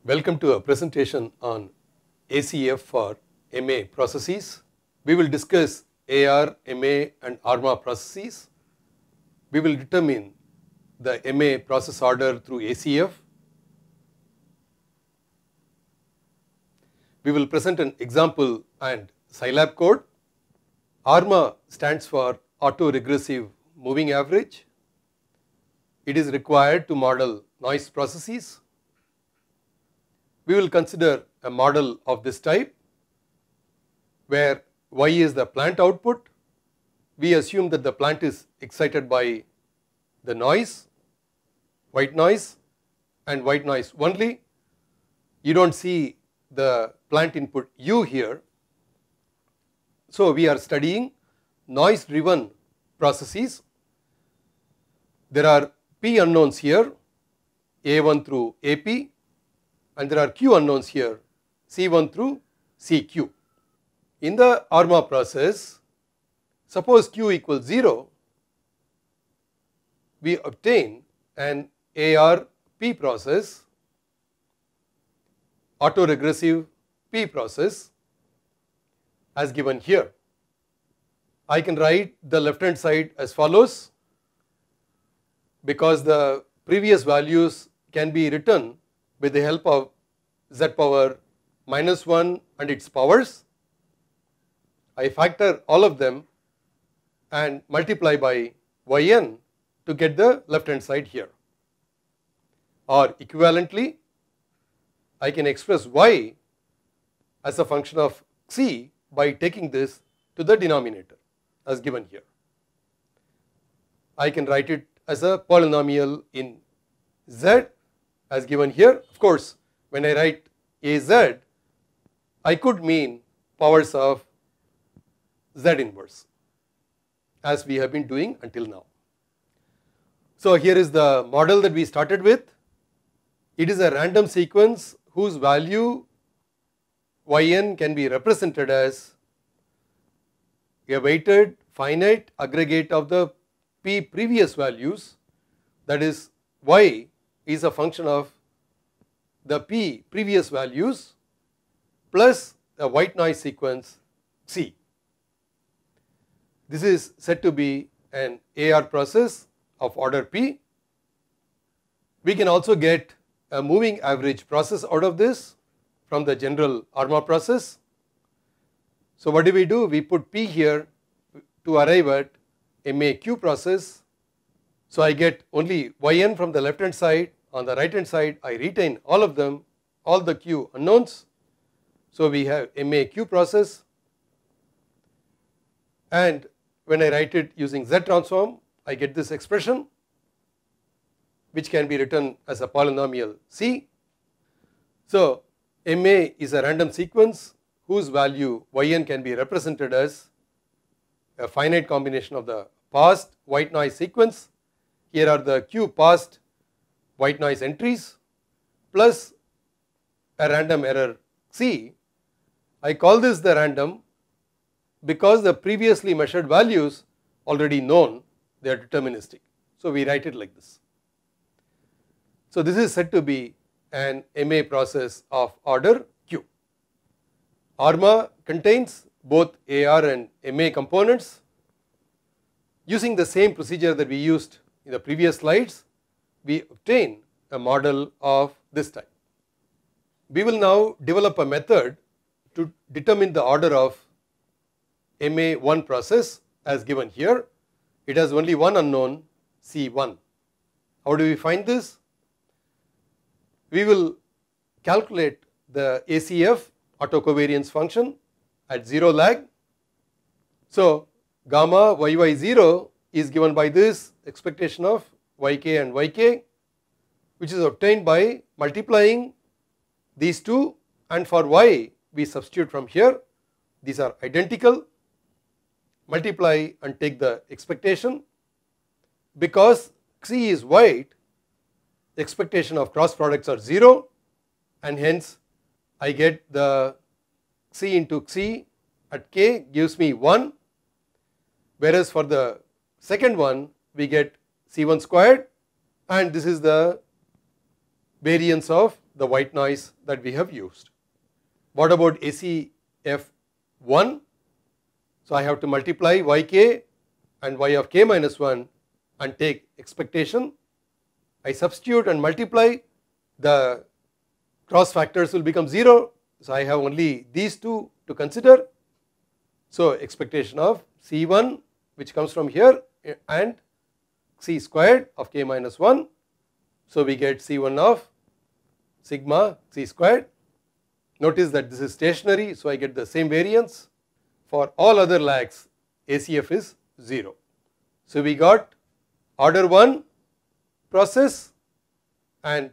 Welcome to a presentation on ACF for MA processes. We will discuss AR, MA and ARMA processes. We will determine the MA process order through ACF. We will present an example and Scilab code. ARMA stands for auto-regressive moving average. It is required to model noise processes. We will consider a model of this type where Y is the plant output. We assume that the plant is excited by the noise, white noise and white noise only. You don't see the plant input U here. So we are studying noise driven processes. There are P unknowns here, A1 through AP, and there are Q unknowns here, C1 through CQ. In the ARMA process, suppose Q equals 0, we obtain an ARP process, autoregressive P process as given here. I can write the left hand side as follows, because the previous values can be written with the help of z power minus 1 and its powers. I factor all of them and multiply by yn to get the left hand side here. Or equivalently, I can express y as a function of c by taking this to the denominator as given here. I can write it as a polynomial in z as given here. Of course, when I write az, I could mean powers of z inverse as we have been doing until now. So here is the model that we started with. It is a random sequence whose value yn can be represented as a weighted finite aggregate of the p previous values, that is y is a function of the p previous values plus a white noise sequence c. This is said to be an AR process of order p. We can also get a moving average process out of this from the general ARMA process. So what do? We put p here to arrive at MAQ process. So I get only yn from the left hand side. On the right hand side, I retain all of them, all the q unknowns. So we have MAQ process, and when I write it using Z transform, I get this expression which can be written as a polynomial c. So MA is a random sequence whose value yn can be represented as a finite combination of the past white noise sequence. Here are the q past white noise entries plus a random error c. I call this the random because the previously measured values already known, they are deterministic. So we write it like this. So this is said to be an MA process of order Q. ARMA contains both AR and MA components. Using the same procedure that we used in the previous slides, we obtain a model of this type. We will now develop a method to determine the order of MA1 process as given here. It has only one unknown, C1. How do we find this? We will calculate the ACF autocovariance function at 0 lag. So gamma yy0 is given by this expectation of yk and yk, which is obtained by multiplying these two, and for y we substitute from here. These are identical. Multiply and take the expectation. Because C is white, expectation of cross products are 0, and hence I get the C into C at k gives me 1, whereas for the second one we get C1 squared, and this is the variance of the white noise that we have used. What about ACF1? So I have to multiply yk and y of k minus 1 and take expectation. I substitute and multiply, the cross factors will become 0. So I have only these two to consider. So expectation of C1, which comes from here, and C squared of k minus 1. So we get C1 of sigma C squared. Notice that this is stationary, so I get the same variance. For all other lags, ACF is 0. So we got order 1 process and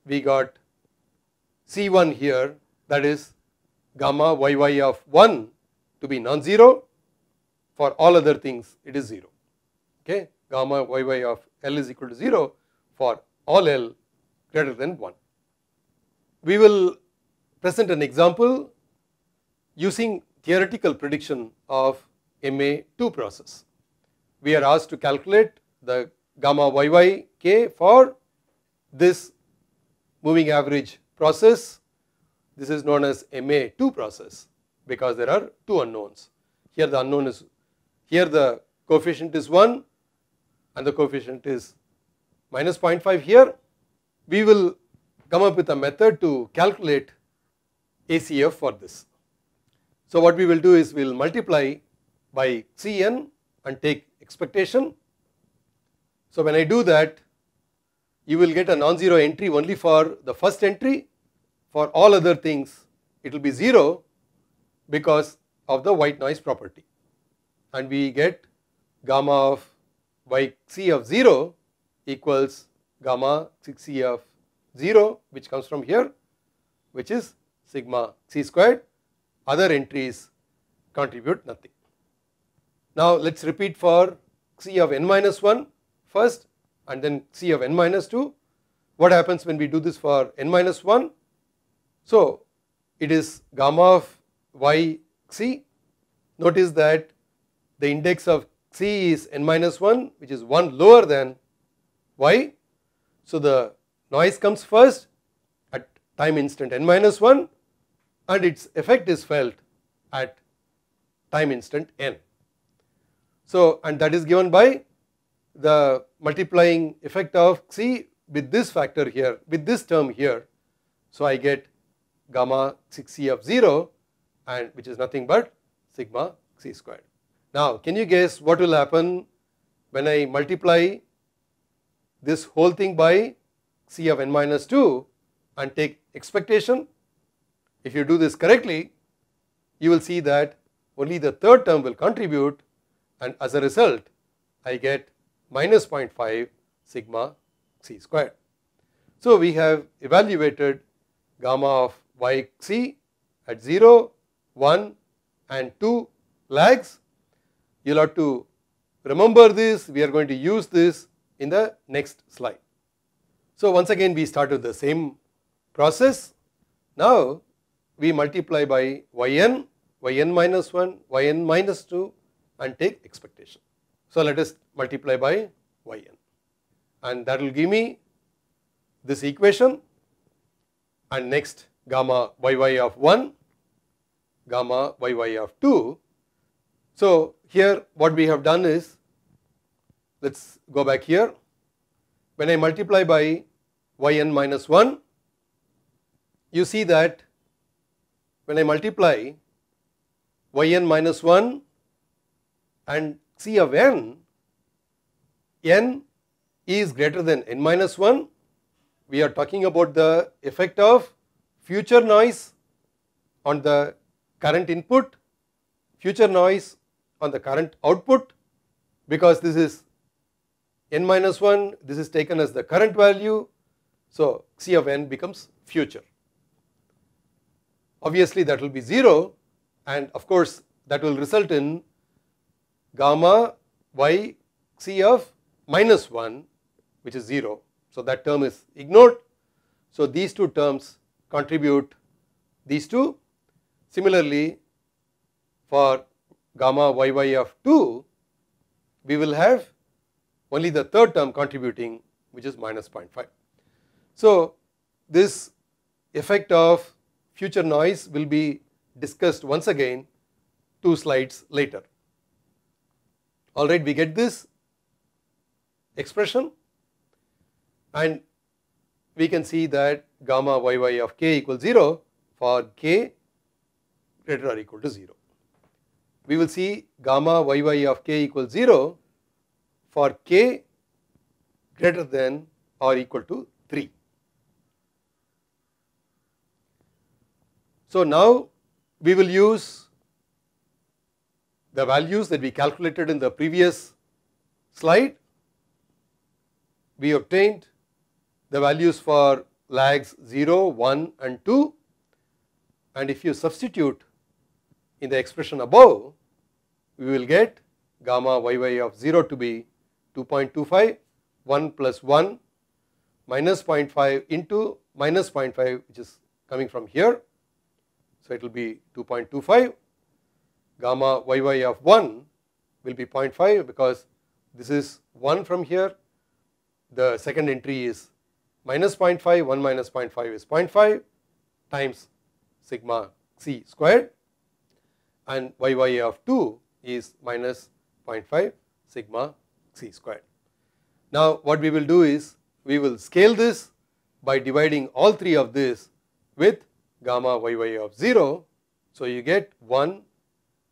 we got C1 here, that is gamma yy of 1 to be non-zero. For all other things it is 0. Okay, gamma yy of L is equal to 0 for all L greater than 1. We will present an example using theoretical prediction of MA2 process. We are asked to calculate the gamma YYK for this moving average process. This is known as MA2 process because there are two unknowns. Here the unknown is, here the coefficient is 1 and the coefficient is minus 0.5 here. We will come up with a method to calculate ACF for this. So what we will do is we will multiply by Cn and take expectation. So when I do that, you will get a non-zero entry only for the first entry. For all other things it will be 0 because of the white noise property, and we get gamma of yc of 0 equals gamma 6c of 0, which comes from here, which is sigma c squared. Other entries contribute nothing. Now let us repeat for c of n minus 1 first and then c of n minus 2. What happens when we do this for n minus 1? So it is gamma of yc. Notice that the index of c is n minus 1, which is 1 lower than y. So the noise comes first at time instant n minus 1 and its effect is felt at time instant n. So and that is given by the multiplying effect of c with this factor here, with this term here. So I get gamma 6c of 0, and which is nothing but sigma c squared. Now can you guess what will happen when I multiply this whole thing by c of n minus 2 and take expectation? If you do this correctly, you will see that only the third term will contribute, and as a result I get minus 0.5 sigma c squared. So we have evaluated gamma of yc at 0, 1 and 2 lags. You will have to remember this. We are going to use this in the next slide. So once again we start with the same process. Now we multiply by yn, yn minus 1, yn minus 2 and take expectation. So let us multiply by yn, and that will give me this equation, and next gamma yy of 1, gamma yy of 2. So here what we have done is, let us go back here. When I multiply by yn minus 1, you see that when I multiply yn minus 1 and c of n, n is greater than n minus 1. We are talking about the effect of future noise on the current input, future noise on the current output, because this is n minus 1, this is taken as the current value. So c of n becomes future. Obviously that will be 0, and of course that will result in gamma yc of minus 1, which is 0. So that term is ignored. So these two terms contribute these two. Similarly, for gamma yy of 2, we will have only the third term contributing, which is minus 0.5. So this effect of future noise will be discussed once again 2 slides later. Alright, we get this expression and we can see that gamma yy of k equals 0 for k greater or equal to 0. We will see gamma yy of k equals 0 for k greater than or equal to 3. So now we will use the values that we calculated in the previous slide. We obtained the values for lags 0, 1 and 2, and if you substitute in the expression above, we will get gamma yy of 0 to be 2.25, 1 plus 1 minus 0.5 into minus 0.5, which is coming from here. So it will be 2.25. Gamma yy of 1 will be 0.5 because this is 1 from here. The second entry is minus 0.5, 1 minus 0.5 is 0.5 times sigma c squared, and yy of 2 is minus 0.5 sigma c squared. Now what we will do is we will scale this by dividing all three of this with gamma yy of 0. So you get 1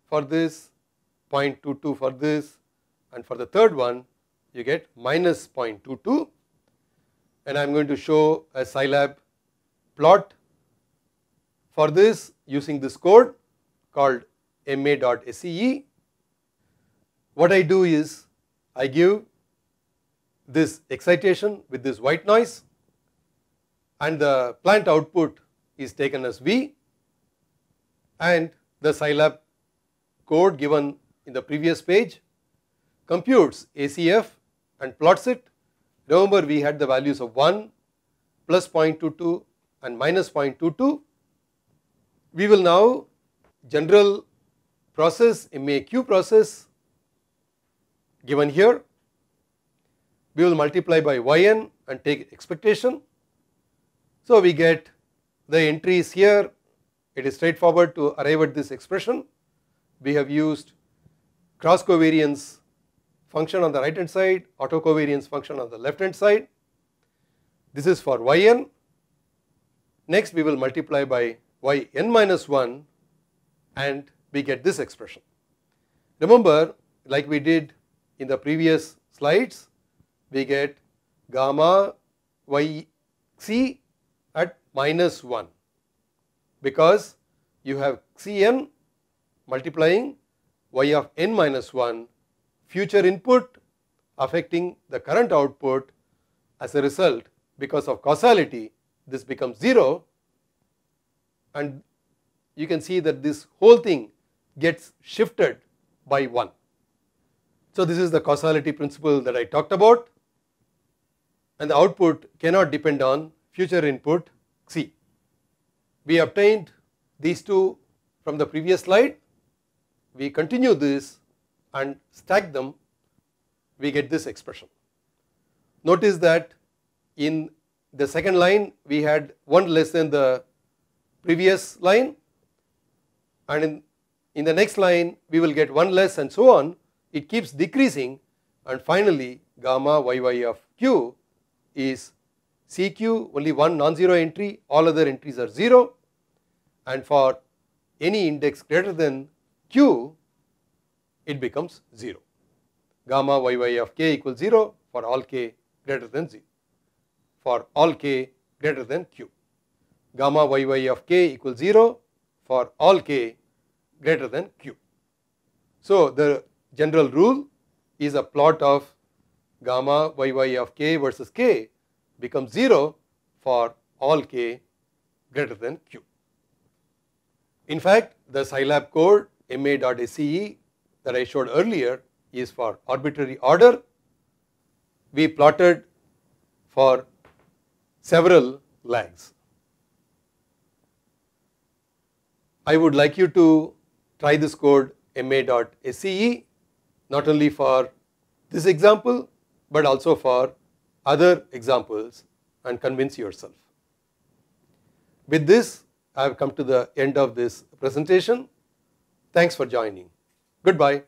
for this, 0.22 for this, and for the third one you get minus 0.22, and I am going to show a Scilab plot for this using this code called ma.sce. What I do is I give this excitation with this white noise and the plant output is taken as V, and the Scilab code given in the previous page computes ACF and plots it. Remember, we had the values of 1, plus 0.22 and minus 0.22. We will now general process, MAQ process given here. We will multiply by yn and take expectation. So we get the entries here. It is straightforward to arrive at this expression. We have used cross covariance function on the right hand side, autocovariance function on the left hand side. This is for yn. Next we will multiply by yn minus 1 and we get this expression. Remember, like we did in the previous slides, we get gamma yc at minus 1 because you have cn multiplying y of n minus 1, future input affecting the current output. As a result, because of causality, this becomes 0, and you can see that this whole thing gets shifted by 1. So this is the causality principle that I talked about, and the output cannot depend on future input C. We obtained these two from the previous slide. We continue this and stack them, we get this expression. Notice that in the second line we had 1 less than the previous line, and in the next line we will get 1 less and so on. It keeps decreasing, and finally gamma yy of q is CQ, only one non-zero entry, all other entries are 0, and for any index greater than q it becomes 0. Gamma yy of k equals 0 for all k greater than 0, for all k greater than q. Gamma yy of k equals 0 for all k greater than q. So the general rule is a plot of gamma yy of k versus k becomes 0 for all k greater than q. In fact, the Scilab code ma.sce that I showed earlier is for arbitrary order. We plotted for several lags. I would like you to try this code ma.sce not only for this example but also for other examples and convince yourself. With this, I have come to the end of this presentation. Thanks for joining. Goodbye.